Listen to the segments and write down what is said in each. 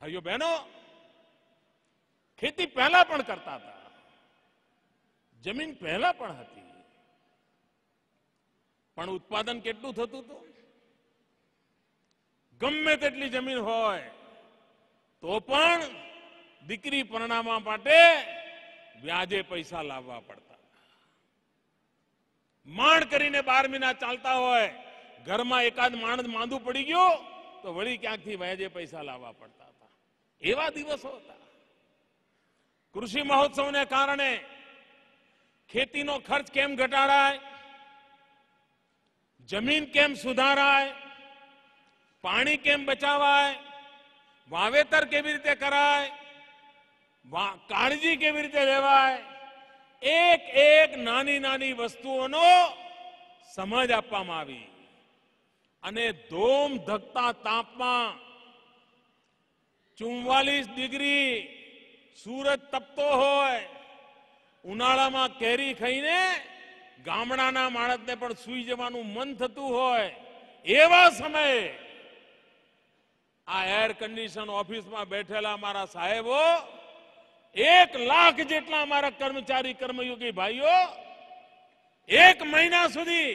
ભાઈઓ બહેનો, ખેતી પહેલા પણ કરતા હતા, જમીન પહેલા પણ હતી, પણ ઉત્પાદન કેટલું થતું હતું? ગમે તેટલી જમીન હોય તો પણ દીકરી પરણાવવા માટે વ્યાજે પૈસા લાવવા પડતા. માંડ કરીને 12 મહિના ચાલતા હોય, ઘરમાં એકાદ માણસ માંદું પડી ગયો તો વળી ક્યાંકથી વ્યાજે પૈસા લાવવા પડતા હતા. એવા દિવસો હતા. કૃષિ મહોત્સવને કારણે ખેતીનો ખર્ચ કેમ ઘટાડાય, જમીન કેમ સુધારાય, પાણી કેમ બચાવાય, વાવેતર કેવી રીતે કરાય, કાળજી કેવી રીતે લેવાય, એક એક નાની નાની વસ્તુઓનો સમજ આપવામાં આવી. અને ધોમ ધકતા તાપમાં 44 ડિગ્રી સૂરજ તપતો હોય, ઉનાળામાં કેરી ખાઈને ગામડાના માણસને પણ સૂઈ જવાનું મન થતું હોય, એવા સમયે આ એર કન્ડિશન ઓફિસમાં બેઠેલા મારા સાહેબો, 1 લાખ જેટલા અમારા કર્મચારી કર્મયોગી ભાઈઓ 1 મહિના સુધી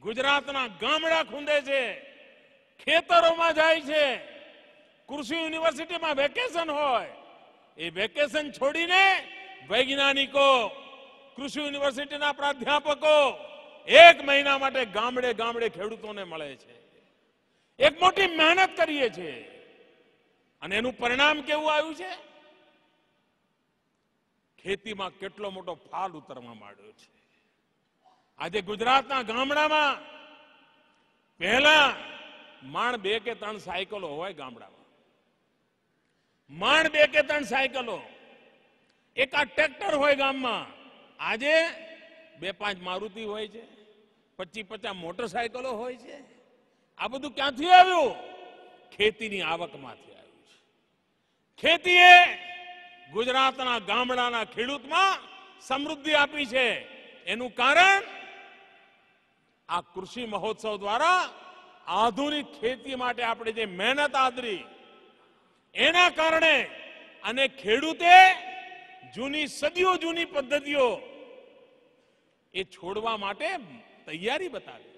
ગુજરાતના ગામડા ખૂંદે છે, ખેતરોમાં જાય છે. કૃષિ યુનિવર્સિટીમાં વેકેશન હોય, એ વેકેશન છોડીને વૈજ્ઞાનિકો, કૃષિ યુનિવર્સિટીના પ્રાધ્યાપકો 1 મહિના માટે ગામડે ગામડે ખેડૂતોને મળે છે. એક મોટી મહેનત કરીએ છીએ અને એનું પરિણામ કેવું આવ્યું છે? ખેતીમાં કેટલો મોટો ફાલ ઉતરવા માંડ્યો છે. આજે ગુજરાતના ગામડામાં પહેલા માંડ 2 કે 3 સાયકલો હોય ગામડામાં, માંડ 2 કે 3 સાયકલો, એકાદ ટ્રેક્ટર હોય ગામમાં. આજે 2-5 મારુતિ હોય છે, 25-50 મોટરસાયકલો હોય છે. આ બધું ક્યાંથી આવ્યું? ખેતીની આવકમાંથી આવ્યું છે. ખેતીએ ગુજરાતના ગામડાના ખેડૂતમાં સમૃદ્ધિ આપી છે. એનું કારણ આ કૃષિ મહોત્સવ દ્વારા આધુનિક ખેતી માટે આપણે જે મહેનત આદરી, એના કારણે અને ખેડૂતે જૂની સદીઓ જૂની પદ્ધતિઓ એ છોડવા માટે તૈયારી બતાવી.